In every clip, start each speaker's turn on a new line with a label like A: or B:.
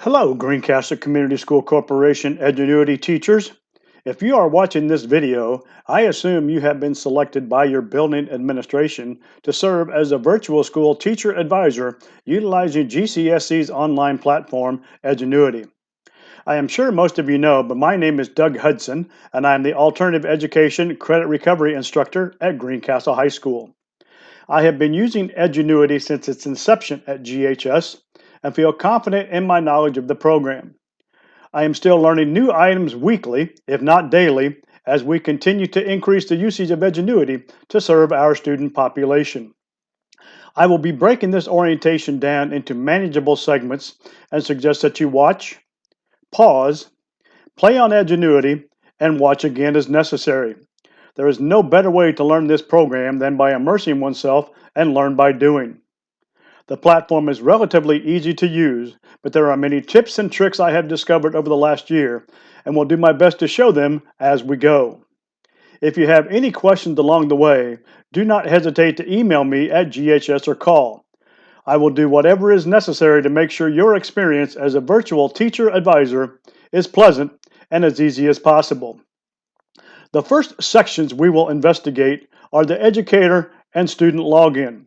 A: Hello, Greencastle Community School Corporation Edgenuity teachers. If you are watching this video, I assume you have been selected by your building administration to serve as a virtual school teacher advisor utilizing GCSC's online platform, Edgenuity. I am sure most of you know, but my name is Doug Hudson, and I am the Alternative Education Credit Recovery Instructor at Greencastle High School. I have been using Edgenuity since its inception at GHS and feel confident in my knowledge of the program. I am still learning new items weekly, if not daily, as we continue to increase the usage of Edgenuity to serve our student population. I will be breaking this orientation down into manageable segments and suggest that you watch, pause, play on Edgenuity, and watch again as necessary. There is no better way to learn this program than by immersing oneself and learn by doing. The platform is relatively easy to use, but there are many tips and tricks I have discovered over the last year, and will do my best to show them as we go. If you have any questions along the way, do not hesitate to email me at GHS or call. I will do whatever is necessary to make sure your experience as a virtual teacher advisor is pleasant and as easy as possible. The first sections we will investigate are the educator and student login.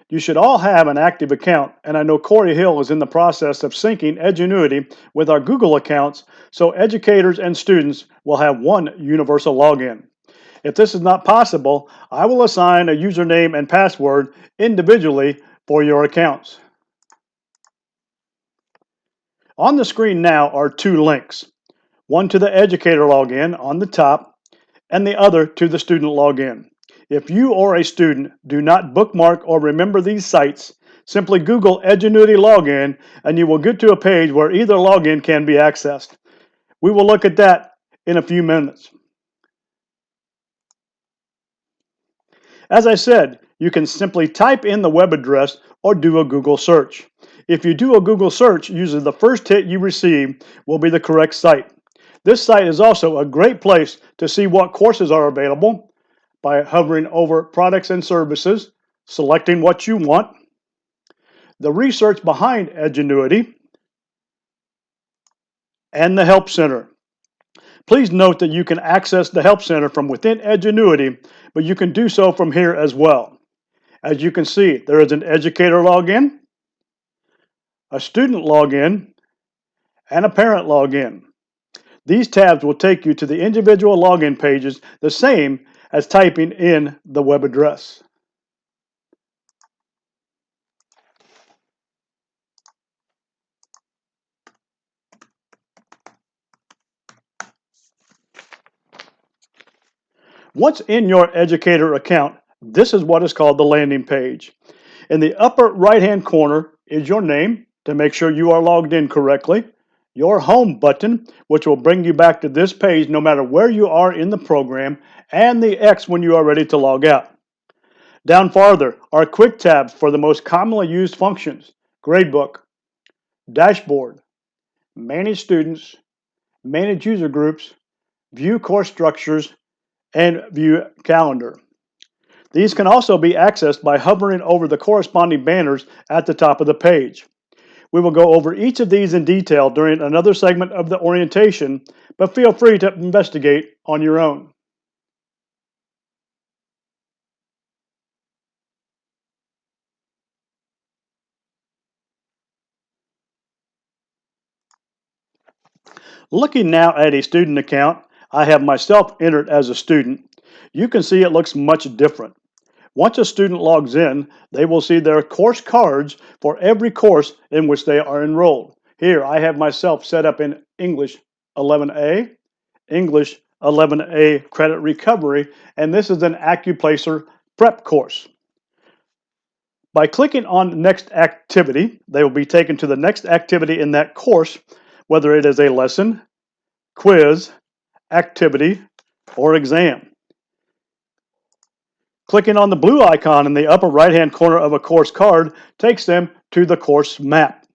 A: You should all have an active account, and I know Corey Hill is in the process of syncing Edgenuity with our Google accounts, so educators and students will have one universal login. If this is not possible, I will assign a username and password individually for your accounts. On the screen now are two links, one to the educator login on the top, and the other to the student login. If you or a student do not bookmark or remember these sites, simply Google Edgenuity login and you will get to a page where either login can be accessed. We will look at that in a few minutes. As I said, you can simply type in the web address or do a Google search. If you do a Google search, usually the first hit you receive will be the correct site. This site is also a great place to see what courses are available, by hovering over products and services, selecting what you want, the research behind Edgenuity, and the Help Center. Please note that you can access the Help Center from within Edgenuity, but you can do so from here as well. As you can see, there is an educator login, a student login, and a parent login. These tabs will take you to the individual login pages, the same as typing in the web address. Once in your educator account, this is what is called the landing page. In the upper right-hand corner is your name to make sure you are logged in correctly, your home button, which will bring you back to this page no matter where you are in the program, and the X when you are ready to log out. Down farther are quick tabs for the most commonly used functions: gradebook, dashboard, manage students, manage user groups, view course structures, and view calendar. These can also be accessed by hovering over the corresponding banners at the top of the page. We will go over each of these in detail during another segment of the orientation, but feel free to investigate on your own. Looking now at a student account, I have myself entered as a student. You can see it looks much different. Once a student logs in, they will see their course cards for every course in which they are enrolled. Here, I have myself set up in English 11A, English 11A Credit Recovery, and this is an Accuplacer prep course. By clicking on Next Activity, they will be taken to the next activity in that course, whether it is a lesson, quiz, activity, or exam. Clicking on the blue icon in the upper right-hand corner of a course card takes them to the course map.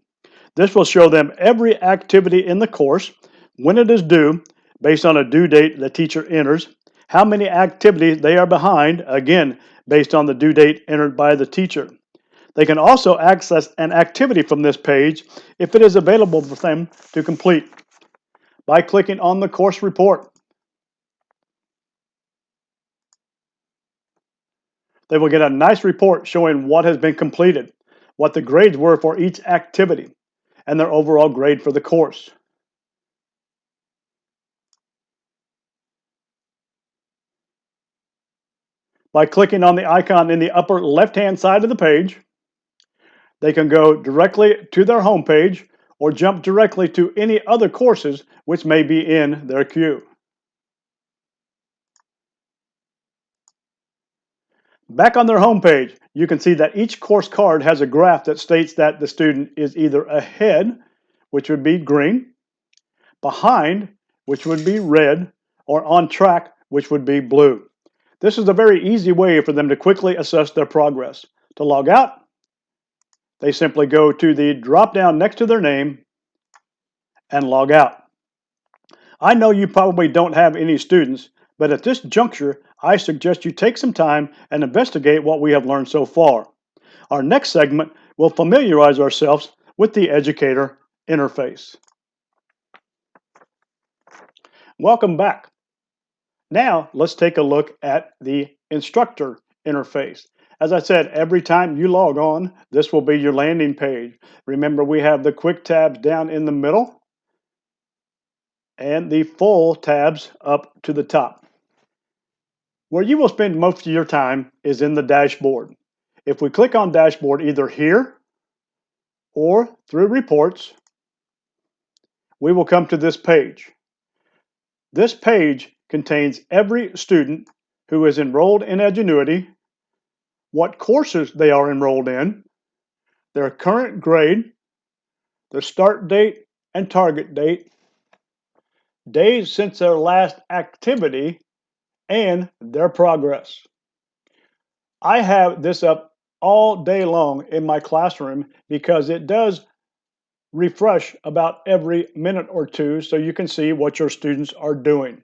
A: This will show them every activity in the course, when it is due, based on a due date the teacher enters, how many activities they are behind, again, based on the due date entered by the teacher. They can also access an activity from this page if it is available for them to complete by clicking on the course report. They will get a nice report showing what has been completed, what the grades were for each activity, and their overall grade for the course. By clicking on the icon in the upper left-hand side of the page, they can go directly to their home page or jump directly to any other courses which may be in their queue. Back on their home page, you can see that each course card has a graph that states that the student is either ahead, which would be green, behind, which would be red, or on track, which would be blue. This is a very easy way for them to quickly assess their progress. To log out, they simply go to the drop down next to their name and log out. I know you probably don't have any students, but at this juncture, I suggest you take some time and investigate what we have learned so far. Our next segment will familiarize ourselves with the Educator Interface. Welcome back. Now, let's take a look at the Instructor Interface. As I said, every time you log on, this will be your landing page. Remember, we have the quick tabs down in the middle and the full tabs up to the top. Where you will spend most of your time is in the dashboard. If we click on dashboard either here or through reports, we will come to this page. This page contains every student who is enrolled in Edgenuity, what courses they are enrolled in, their current grade, their start date and target date, days since their last activity, and their progress. I have this up all day long in my classroom because it does refresh about every minute or two so you can see what your students are doing.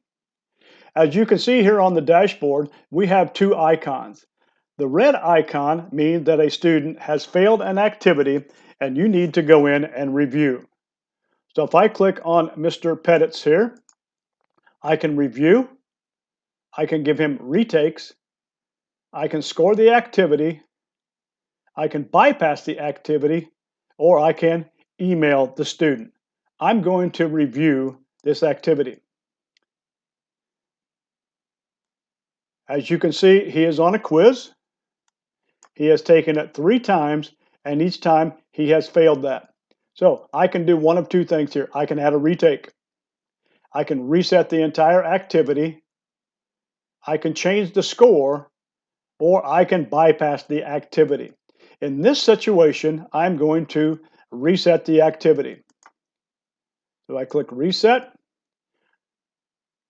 A: As you can see here on the dashboard, we have two icons. The red icon means that a student has failed an activity and you need to go in and review. So if I click on Mr. Pettit's here, I can review, I can give him retakes, I can score the activity, I can bypass the activity, or I can email the student. I'm going to review this activity. As you can see, he is on a quiz. He has taken it 3 times, and each time he has failed that. So I can do one of two things here. I can add a retake. I can reset the entire activity. I can change the score, or I can bypass the activity. In this situation, I'm going to reset the activity. So I click reset.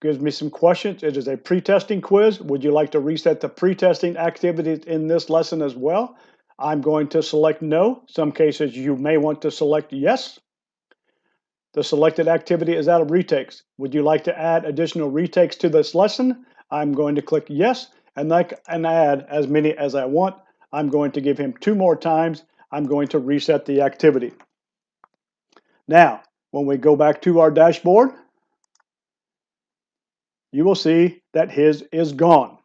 A: Gives me some questions. It is a pre-testing quiz. Would you like to reset the pre-testing activities in this lesson as well? I'm going to select no. Some cases you may want to select yes. The selected activity is out of retakes. Would you like to add additional retakes to this lesson? I'm going to click yes and add as many as I want. I'm going to give him 2 more times. I'm going to reset the activity. Now, when we go back to our dashboard, you will see that his is gone.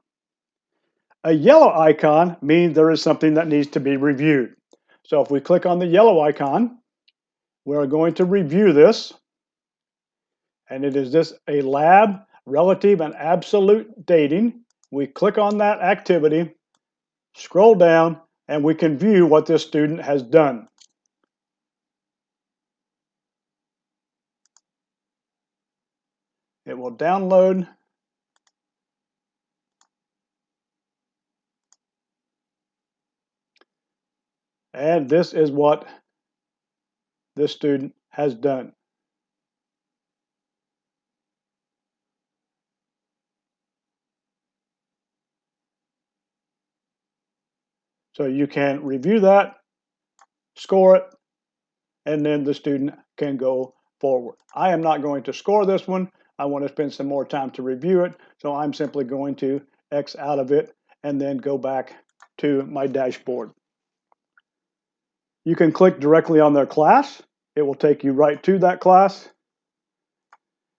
A: A yellow icon means there is something that needs to be reviewed. So if we click on the yellow icon, we're going to review this. And it is this a lab, relative, and absolute dating. We click on that activity, scroll down, and we can view what this student has done. It will download. And this is what this student has done. So you can review that, score it, and then the student can go forward. I am not going to score this one. I want to spend some more time to review it. So I'm simply going to X out of it and then go back to my dashboard. You can click directly on their class. It will take you right to that class.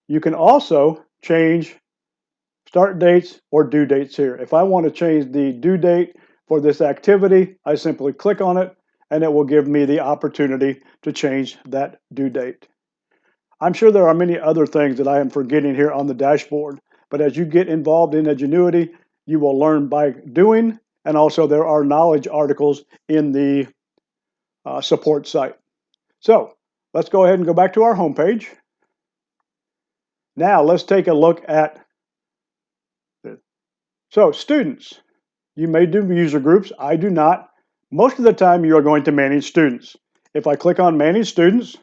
A: You can also change start dates or due dates here. If I want to change the due date for this activity, I simply click on it and it will give me the opportunity to change that due date. I'm sure there are many other things that I am forgetting here on the dashboard, but as you get involved in Edgenuity, you will learn by doing, and also there are knowledge articles in the support site. So let's go ahead and go back to our home page. Now let's take a look at students. You may do user groups. I do not. Most of the time you are going to manage students. If I click on manage students,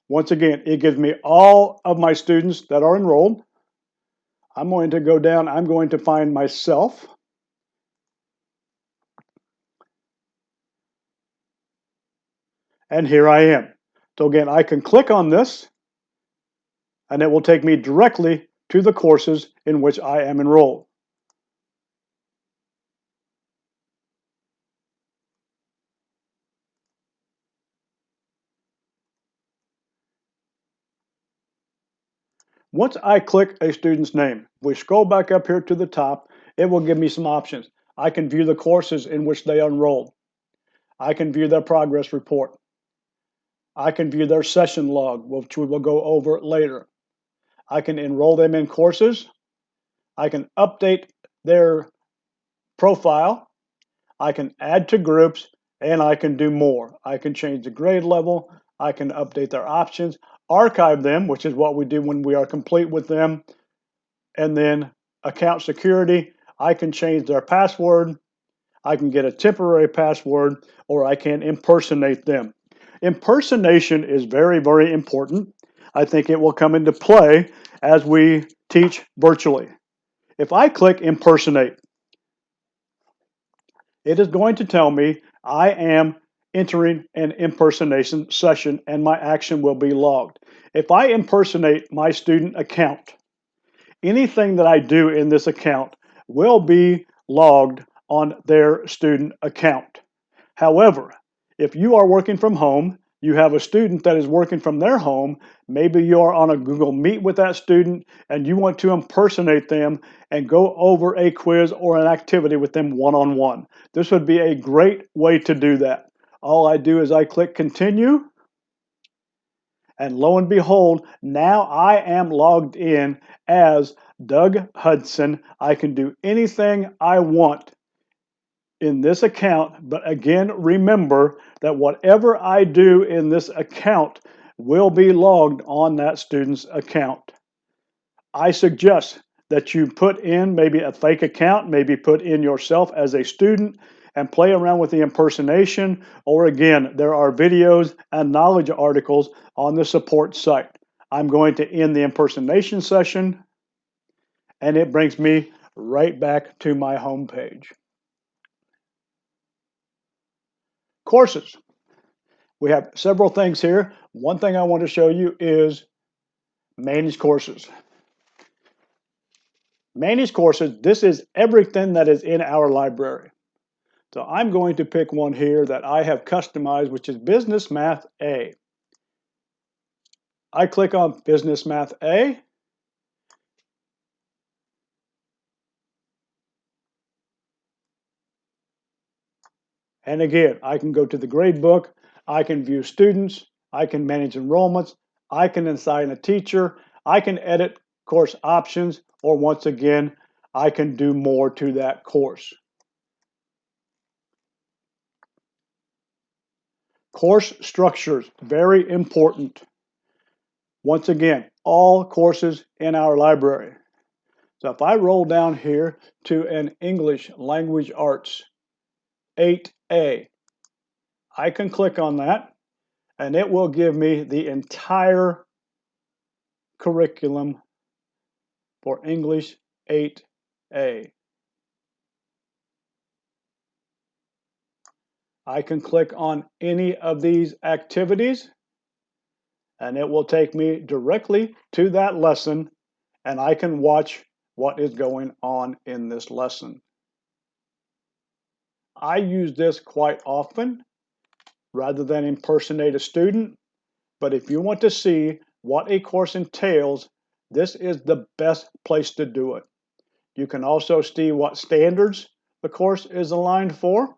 A: once again, it gives me all of my students that are enrolled. I'm going to go down. I'm going to find myself. And here I am. So again, I can click on this and it will take me directly to the courses in which I am enrolled. Once I click a student's name, we scroll back up here to the top, it will give me some options. I can view the courses in which they are enrolled. I can view their progress report. I can view their session log, which we will go over later. I can enroll them in courses. I can update their profile. I can add to groups, and I can do more. I can change the grade level. I can update their options, archive them, which is what we do when we are complete with them, and then account security. I can change their password. I can get a temporary password, or I can impersonate them. Impersonation is very, very important. I think it will come into play as we teach virtually. If I click impersonate, it is going to tell me I am entering an impersonation session and my action will be logged. If I impersonate my student account, anything that I do in this account will be logged on their student account. However, if you are working from home, you have a student that is working from their home, maybe you are on a Google Meet with that student and you want to impersonate them and go over a quiz or an activity with them one-on-one. This would be a great way to do that. All I do is I click continue, and lo and behold, now I am logged in as Doug Hudson. I can do anything I want in this account, but again, remember that whatever I do in this account will be logged on that student's account. I suggest that you put in maybe a fake account, maybe put in yourself as a student and play around with the impersonation, or again, there are videos and knowledge articles on the support site. I'm going to end the impersonation session, and it brings me right back to my home page. Courses. We have several things here. One thing I want to show you is manage courses. Manage courses, this is everything that is in our library. So I'm going to pick one here that I have customized, which is Business Math A. I click on Business Math A. And again, I can go to the grade book, I can view students, I can manage enrollments, I can assign a teacher, I can edit course options, or once again, I can do more to that course. Course structures, very important. Once again, all courses in our library. So if I roll down here to an English Language Arts 8A, I can click on that and it will give me the entire curriculum for English 8A. I can click on any of these activities and it will take me directly to that lesson and I can watch what is going on in this lesson. I use this quite often. rather than impersonate a student. But if you want to see what a course entails, this is the best place to do it. You can also see what standards the course is aligned for.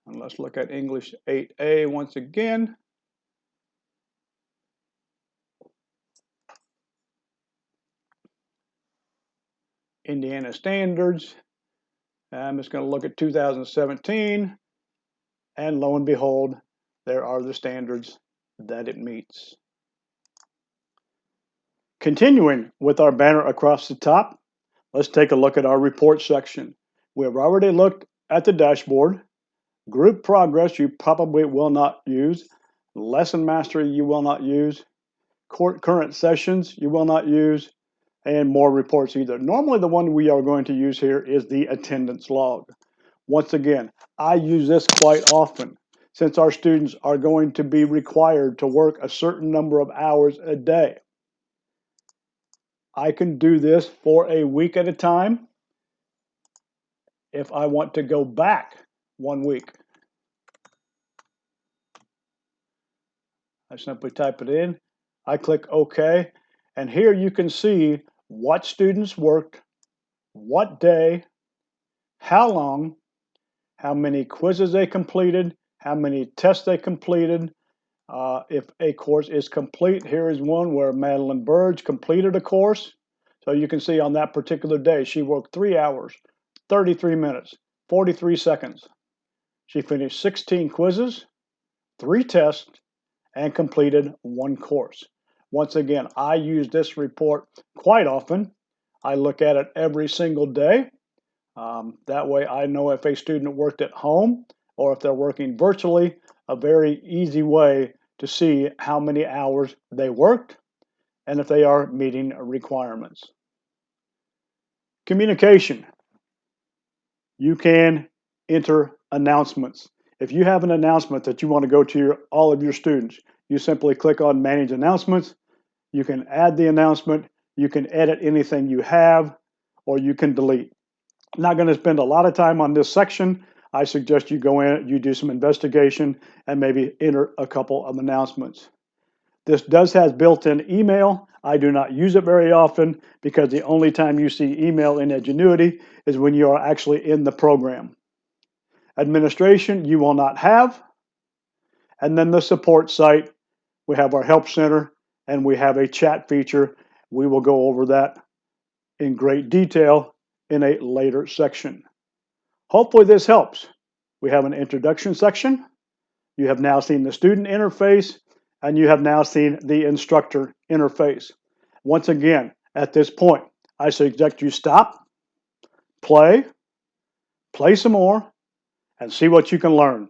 A: And let's look at English 8A once again. Indiana standards. I'm just going to look at 2017, and lo and behold, there are the standards that it meets. Continuing with our banner across the top, let's take a look at our report section. We have already looked at the dashboard. Group progress you probably will not use. Lesson mastery you will not use. Current sessions you will not use. And more reports either. Normally the one we are going to use here is the attendance log. Once again, I use this quite often since our students are going to be required to work a certain number of hours a day. I can do this for a week at a time. If I want to go back 1 week, I simply type it in, I click OK, and here you can see what students worked, what day, how long, how many quizzes they completed, how many tests they completed. If a course is complete, here is one where Madeline Burge completed a course. So you can see on that particular day, she worked 3 hours, 33 minutes, 43 seconds. She finished 16 quizzes, 3 tests, and completed 1 course. Once again, I use this report quite often. I look at it every single day. That way I know if a student worked at home or if they're working virtually, a very easy way to see how many hours they worked and if they are meeting requirements. Communication. You can enter announcements. If you have an announcement that you want to go to all of your students, you simply click on Manage Announcements. You can add the announcement, you can edit anything you have, or you can delete. I'm not going to spend a lot of time on this section. I suggest you go in, you do some investigation, and maybe enter a couple of announcements. This does have built-in email. I do not use it very often because the only time you see email in Edgenuity is when you are actually in the program. Administration, you will not have. And then the support site, we have our help center and we have a chat feature. We will go over that in great detail in a later section. Hopefully this helps. We have an introduction section. You have now seen the student interface and you have now seen the instructor interface. Once again, at this point, I suggest you stop, play some more, and see what you can learn.